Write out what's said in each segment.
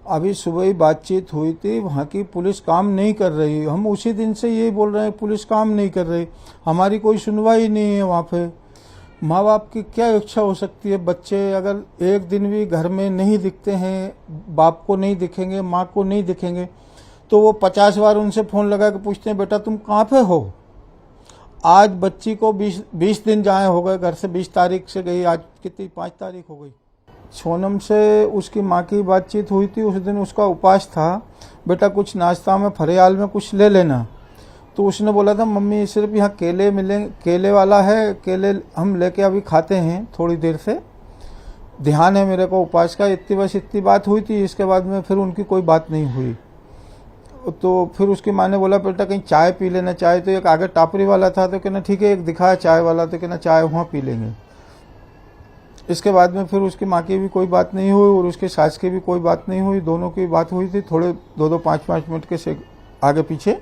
अभी सुबह ही बातचीत हुई थी, वहाँ की पुलिस काम नहीं कर रही। हम उसी दिन से यही बोल रहे हैं, पुलिस काम नहीं कर रही, हमारी कोई सुनवाई नहीं है वहाँ पे। माँ बाप की क्या इच्छा हो सकती है? बच्चे अगर एक दिन भी घर में नहीं दिखते हैं, बाप को नहीं दिखेंगे, माँ को नहीं दिखेंगे, तो वो 50 बार उनसे फ़ोन लगा के पूछते हैं, बेटा तुम कहाँ पे हो? आज बच्ची को 20 दिन जाए हो गए घर से, 20 तारीख से गई, आज कितनी 5 तारीख हो गई। सोनम से उसकी माँ की बातचीत हुई थी, उस दिन उसका उपवास था, बेटा कुछ नाश्ता में फरियाल में कुछ ले लेना। तो उसने बोला था मम्मी सिर्फ यहाँ केले मिलेंगे, केले वाला है, केले हम लेके अभी खाते हैं थोड़ी देर से, ध्यान है मेरे को उपवास का। इतनी बात हुई थी। इसके बाद में फिर उनकी कोई बात नहीं हुई। तो फिर उसकी माँ ने बोला बेटा कहीं चाय पी लेना। चाय तो एक आगे टापरी वाला था, तो कहना ठीक है, एक दिखाया चाय वाला, तो कहना चाय वहाँ पी लेंगे। इसके बाद में फिर उसकी माँ की भी कोई बात नहीं हुई और उसके सास की भी कोई बात नहीं हुई। दोनों की बात हुई थी थोड़े 2-2, 5-5 मिनट के से आगे पीछे।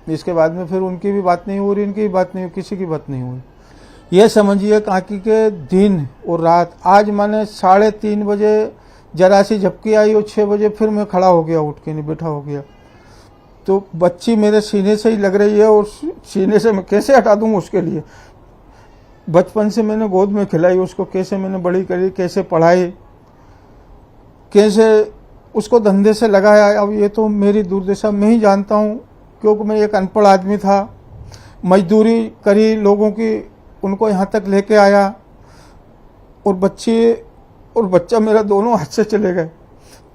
इसके बाद में फिर उनकी भी बात नहीं हुई, इनकी भी बात नहीं हुई, किसी की बात नहीं हुई। ये समझिए काकी के दिन और रात। आज मैंने 3:30 बजे जरा सी झपकी आई और 6 बजे फिर मैं खड़ा हो गया, उठ के नहीं बैठा हो गया। तो बच्ची मेरे सीने से ही लग रही है और सीने से मैं कैसे हटा दूँ उसके लिए? बचपन से मैंने गोद में खिलाई उसको, कैसे मैंने बड़ी करी, कैसे पढ़ाई, कैसे उसको धंधे से लगाया। अब ये तो मेरी दुर्दशा मैं ही जानता हूँ, क्योंकि मैं एक अनपढ़ आदमी था, मजदूरी करी लोगों की, उनको यहाँ तक लेके आया और बच्चा मेरा दोनों हाथ से चले गए।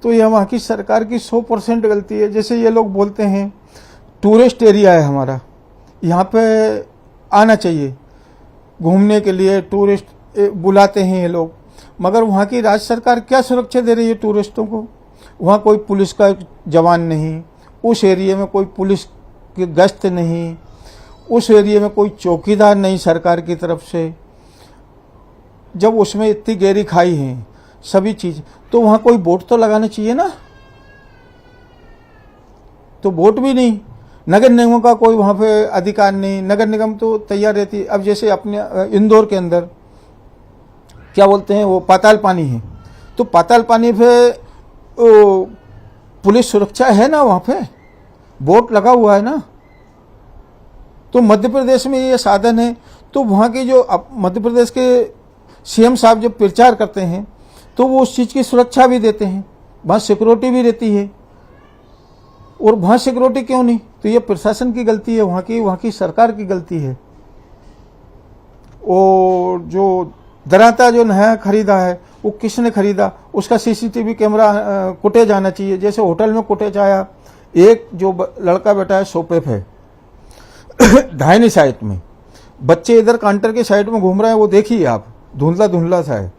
तो ये वहाँ की सरकार की 100% गलती है। जैसे ये लोग बोलते हैं टूरिस्ट एरिया है हमारा, यहाँ पे आना चाहिए घूमने के लिए, टूरिस्ट बुलाते हैं ये लोग, मगर वहाँ की राज्य सरकार क्या सुरक्षा दे रही है टूरिस्टों को? वहाँ कोई पुलिस का जवान नहीं, उस एरिया में कोई पुलिस की गश्त नहीं, उस एरिया में कोई चौकीदार नहीं सरकार की तरफ से। जब उसमें इतनी गहरी खाई है सभी चीज़, तो वहाँ कोई बोट तो लगाना चाहिए ना। तो बोट भी नहीं, नगर निगम का कोई वहाँ पे अधिकार नहीं। नगर निगम तो तैयार रहती। अब जैसे अपने इंदौर के अंदर क्या बोलते हैं वो पाताल पानी है, तो पाताल पानी पे पुलिस सुरक्षा है ना, वहाँ पे बोट लगा हुआ है ना। तो मध्य प्रदेश में ये साधन है, तो वहाँ की जो मध्य प्रदेश के सीएम साहब जब प्रचार करते हैं तो वो उस चीज़ की सुरक्षा भी देते हैं, वहाँ सिक्योरिटी भी रहती है। और वहाँ सिक्योरिटी क्यों नहीं? तो ये प्रशासन की गलती है, वहाँ की सरकार की गलती है। और जो दराता जो नया खरीदा है वो किसने खरीदा, उसका सीसीटीवी कैमरा फुटेज जाना चाहिए। जैसे होटल में फुटेज आया, एक जो लड़का बैठा है सोफे पे दाहिनी साइड में, बच्चे इधर काउंटर के साइड में घूम रहे हैं, वो देखिए आप, धुंधला धुंधला सा है।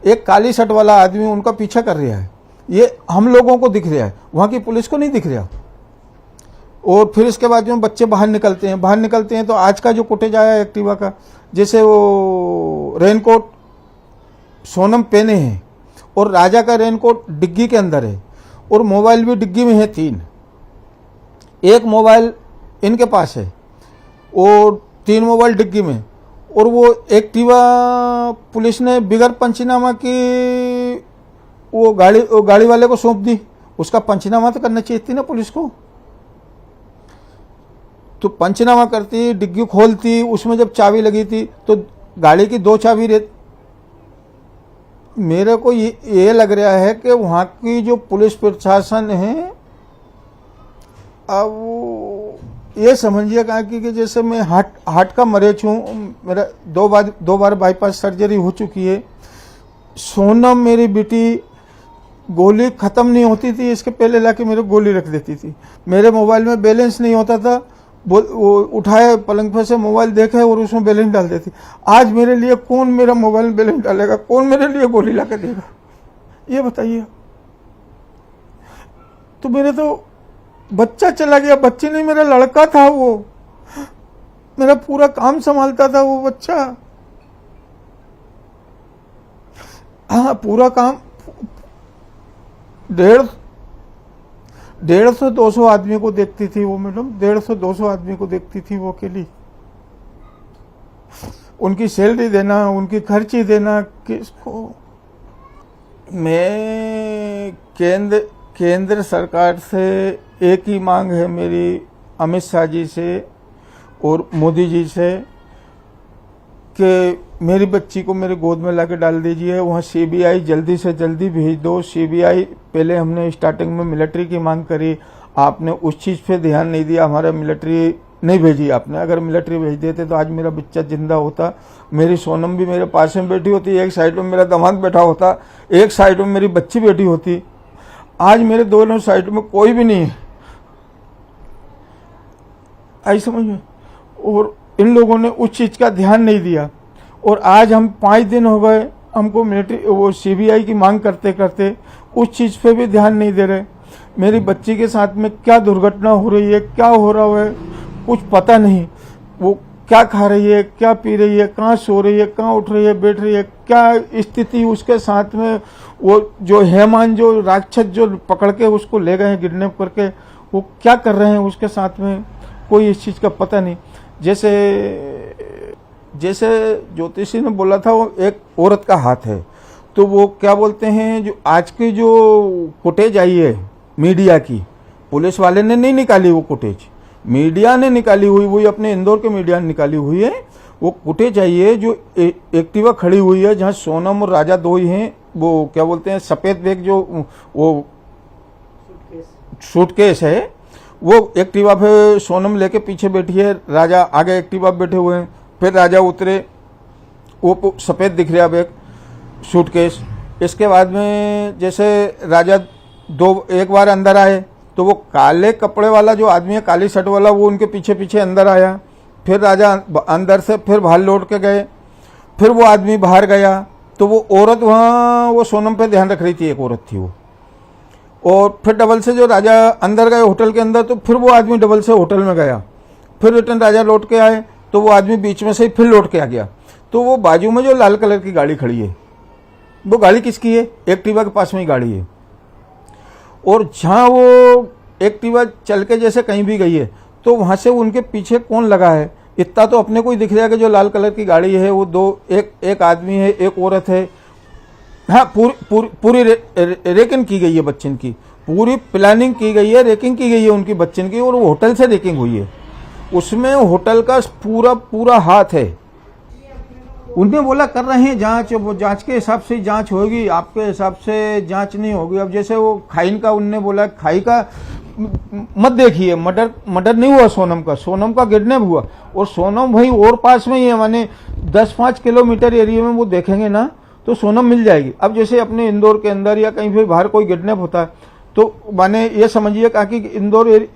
एक काली शर्ट वाला आदमी उनका पीछा कर रहा है, ये हम लोगों को दिख रहा है, वहाँ की पुलिस को नहीं दिख रहा। और फिर इसके बाद में बच्चे बाहर निकलते हैं तो आज का जो फुटेज आया एक्टिवा का, जैसे वो रेनकोट सोनम पहने हैं और राजा का रेनकोट डिग्गी के अंदर है और मोबाइल भी डिग्गी में है 3। एक मोबाइल इनके पास है और 3 मोबाइल डिग्गी में। और वो एक्टिवा पुलिस ने बिगर पंचनामा की वो गाड़ी वाले को सौंप दी। उसका पंचनामा तो करना चाहिए थी ना पुलिस को। तो पंचनामा करती, डिग्गी खोलती, उसमें जब चाबी लगी थी तो गाड़ी की 2 चाबी रहती। मेरे को ये लग रहा है कि वहाँ की जो पुलिस प्रशासन है, अब ये समझिए कि जैसे मैं हार्ट का मरीज हूँ, मेरा 2 बार बाईपास सर्जरी हो चुकी है। सोनम मेरी बेटी गोली ख़त्म नहीं होती थी, इसके पहले लाके मेरे गोली रख देती थी। मेरे मोबाइल में बैलेंस नहीं होता था, वो उठाए पलंग पर से मोबाइल देखे और उसमें बैलेंस डाल देती। आज मेरे लिए कौन मेरा मोबाइल में बैलेंस डालेगा? कौन मेरे लिए गोली ला कर देगा? ये बताइए। तो मेरे तो बच्चा चला गया, बच्चे नहीं, मेरा लड़का था, वो मेरा पूरा काम संभालता था वो बच्चा। हाँ, पूरा काम 150-200 आदमी को देखती थी वो मैडम, 150-200 आदमी को देखती थी वो अकेली। उनकी सैलरी देना, उनकी खर्ची देना किसको? मैं केंद्र सरकार से एक ही मांग है मेरी, अमित शाह जी से और मोदी जी से, कि मेरी बच्ची को मेरे गोद में लाके डाल दीजिए। वहाँ सीबीआई जल्दी से जल्दी भेज दो। सीबीआई, पहले हमने स्टार्टिंग में मिलिट्री की मांग करी, आपने उस चीज़ पे ध्यान नहीं दिया, हमारा मिलिट्री नहीं भेजी आपने। अगर मिलिट्री भेज देते तो आज मेरा बच्चा जिंदा होता, मेरी सोनम भी मेरे पास में बैठी होती, एक साइड में मेरा दामाद बैठा होता, एक साइड में मेरी बच्ची बैठी होती। आज मेरे दोनों साइड में कोई भी नहीं है, आई समझ में। और इन लोगों ने उस चीज़ का ध्यान नहीं दिया। और आज हम 5 दिन हो गए हमको मिलिट्री वो सीबीआई की मांग करते करते उस चीज़ पे भी ध्यान नहीं दे रहे। मेरी बच्ची के साथ में क्या दुर्घटना हो रही है, क्या हो रहा है, कुछ पता नहीं। वो क्या खा रही है, क्या पी रही है, कहाँ सो रही है, कहाँ उठ रही है, बैठ रही है, क्या स्थिति उसके साथ में। वो जो हेमान जो राक्षस जो पकड़ के उसको ले गए हैं किडनैप करके, वो क्या कर रहे हैं उसके साथ में, कोई इस चीज़ का पता नहीं। जैसे ज्योतिषी ने बोला था वो एक औरत का हाथ है, तो वो क्या बोलते हैं, जो आज की जो फुटेज आई है मीडिया की, पुलिस वाले ने नहीं निकाली वो फुटेज, मीडिया ने निकाली हुई, वही अपने इंदौर के मीडिया ने निकाली हुई है। वो फुटेज आई है जो एक्टिवा खड़ी हुई है, जहाँ सोनम और राजा दो ही हैं। वो क्या बोलते हैं, सफेद बैग जो वो सूटकेस है, वो एक्टिवा पे सोनम लेके पीछे बैठी है, राजा आगे एक्टिवा बैठे हुए हैं। फिर राजा उतरे, वो सफ़ेद दिख रहा बैग सूटकेस। इसके बाद में जैसे राजा एक बार अंदर आए तो वो काले कपड़े वाला जो आदमी है, काली शर्ट वाला, वो उनके पीछे पीछे अंदर आया। फिर राजा अंदर से फिर बाहर लौट के गए, फिर वो आदमी बाहर गया। तो वो औरत वहाँ वो सोनम पे ध्यान रख रही थी, एक औरत थी वो। और फिर डबल से जो राजा अंदर गए होटल के अंदर, तो फिर वो आदमी डबल से होटल में गया। फिर रिटर्न राजा लौट के आए तो वो आदमी बीच में से ही फिर लौट के आ गया। तो वो बाजू में जो लाल कलर की गाड़ी खड़ी है, वो गाड़ी किसकी है? एक्टिवा के पास में ही गाड़ी है। और जहाँ वो एक्टिवा चल के जैसे कहीं भी गई है, तो वहाँ से उनके पीछे कौन लगा है, इतना तो अपने को ही दिख रहा है कि जो लाल कलर की गाड़ी है वो दो, एक आदमी है, एक औरत है। हाँ, पूरी रेकिंग की गई है बच्चन की, पूरी प्लानिंग की गई है, रेकिंग की गई है उनकी बच्चन की, और वो होटल से रेकिंग हुई है। उसमें होटल का पूरा हाथ है। उनने बोला कर रहे हैं जांच, वो जांच के हिसाब से जांच होगी, आपके हिसाब से जांच नहीं होगी। अब जैसे वो खाइन का उनने बोला, खाई का मत देखिए, मर्डर नहीं हुआ सोनम का किडनैप हुआ। और सोनम भाई और पास में ही है, माने 10-5 किलोमीटर एरिया में वो देखेंगे ना तो सोनम मिल जाएगी। अब जैसे अपने इंदौर के अंदर या कहीं भी बाहर कोई किडनैप होता है, तो माने ये समझिए कि इंदौर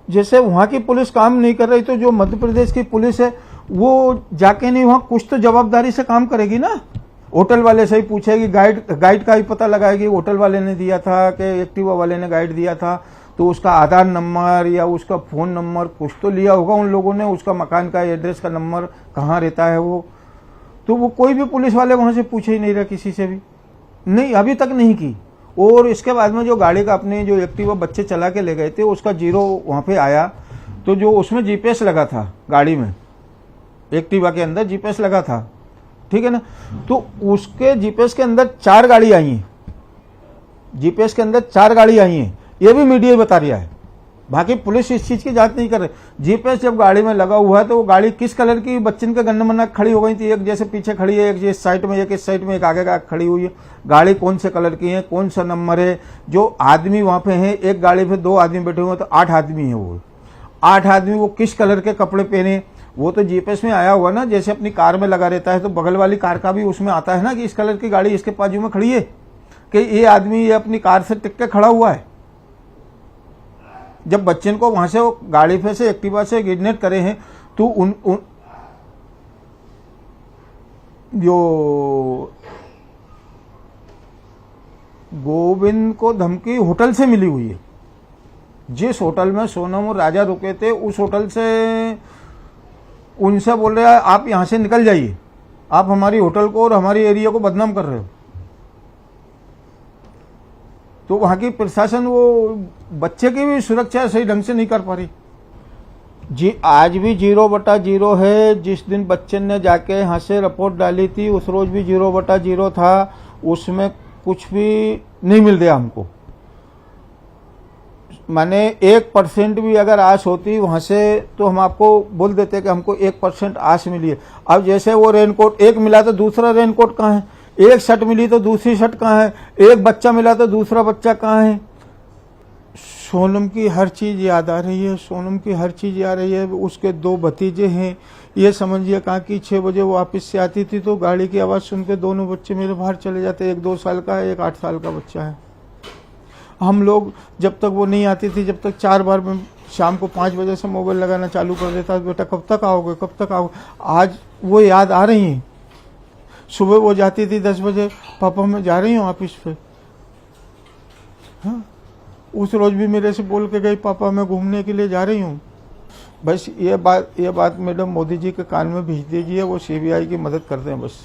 जैसे वहाँ की पुलिस काम नहीं कर रही, तो जो मध्य प्रदेश की पुलिस है वो जाके नहीं, वहाँ कुछ तो जवाबदारी से काम करेगी ना। होटल वाले से ही पूछेगी, गाइड का ही पता लगाएगी, होटल वाले ने दिया था कि एक्टिवा वाले ने गाइड दिया था, तो उसका आधार नंबर या उसका फ़ोन नंबर कुछ तो लिया होगा उन लोगों ने, उसका मकान का एड्रेस का नंबर, कहाँ रहता है वो। तो वो कोई भी पुलिस वाले वहाँ से पूछे ही नहीं रहा, किसी से भी नहीं, अभी तक नहीं की। और इसके बाद में जो गाड़ी का अपने जो एक्टिवा बच्चे चला के ले गए थे, उसका जीरो वहाँ पे आया, तो जो उसमें जीपीएस लगा था गाड़ी में, एक्टिवा के अंदर जीपीएस लगा था, ठीक है ना। तो उसके जीपीएस के अंदर 4 गाड़ी आई हैं, जीपीएस के अंदर 4 गाड़ी आई हैं, ये भी मीडिया बता रहा है। बाकी पुलिस इस चीज की जांच नहीं कर रही। जीपीएस जब गाड़ी में लगा हुआ है तो वो गाड़ी किस कलर की बच्चन के गन्ना मन्ना खड़ी हो गई थी, एक जैसे पीछे खड़ी है, एक इस साइड में, एक इस साइड में, एक आगे का खड़ी हुई है। गाड़ी कौन से कलर की है, कौन सा नंबर है, जो आदमी वहां पे है, एक गाड़ी पे 2 आदमी बैठे हुए हैं, तो 8 आदमी है। वो 8 आदमी वो किस कलर के कपड़े पहने, वो तो जीपीएस में आया हुआ ना, जैसे अपनी कार में लगा रहता है, तो बगल वाली कार का भी उसमें आता है ना कि इस कलर की गाड़ी इसके बाजू में खड़ी है, कि ये आदमी ये अपनी कार से टिक के खड़ा हुआ है। जब बच्चन को वहां से वो गाड़ी पे से एक्टिवा से किडनैप करे हैं, तो उन जो गोविंद को धमकी होटल से मिली हुई है। जिस होटल में सोनम और राजा रुके थे, उस होटल से उनसे बोल रहे हैं आप यहां से निकल जाइए, आप हमारी होटल को और हमारी एरिया को बदनाम कर रहे हो। तो वहां की प्रशासन वो बच्चे की भी सुरक्षा सही ढंग से नहीं कर पा रही जी। आज भी 0/0 है। जिस दिन बच्चन ने जाके यहाँ से रिपोर्ट डाली थी, उस रोज भी 0/0 था, उसमें कुछ भी नहीं मिल रहा हमको। माने 1% भी अगर आश होती वहां से तो हम आपको बोल देते कि हमको 1% आश मिली है। अब जैसे वो रेनकोट एक मिला तो दूसरा रेनकोट कहाँ है, एक शर्ट मिली तो दूसरी शर्ट कहाँ है, एक बच्चा मिला तो दूसरा बच्चा कहाँ है। सोनम की हर चीज याद आ रही है, सोनम की हर चीज याद आ रही है। उसके 2 भतीजे हैं, ये समझिए कहा कि 6 बजे वो ऑफिस से आती थी तो गाड़ी की आवाज सुन के दोनों बच्चे मेरे बाहर चले जाते। एक 2 साल का है, एक 8 साल का बच्चा है। हम लोग जब तक वो नहीं आती थी, जब तक 4 बार मैं शाम को 5 बजे से मोबाइल लगाना चालू कर देता, बेटा कब तक आओगे, कब तक आओगे। आज वो याद आ रही है। सुबह वो जाती थी 10 बजे, पापा मैं जा रही हूँ ऑफिस पे। हाँ, उस रोज भी मेरे से बोल के गई, पापा मैं घूमने के लिए जा रही हूँ। बस ये बात मैडम मोदी जी के कान में भेज दीजिए, वो सीबीआई की मदद कर दें बस।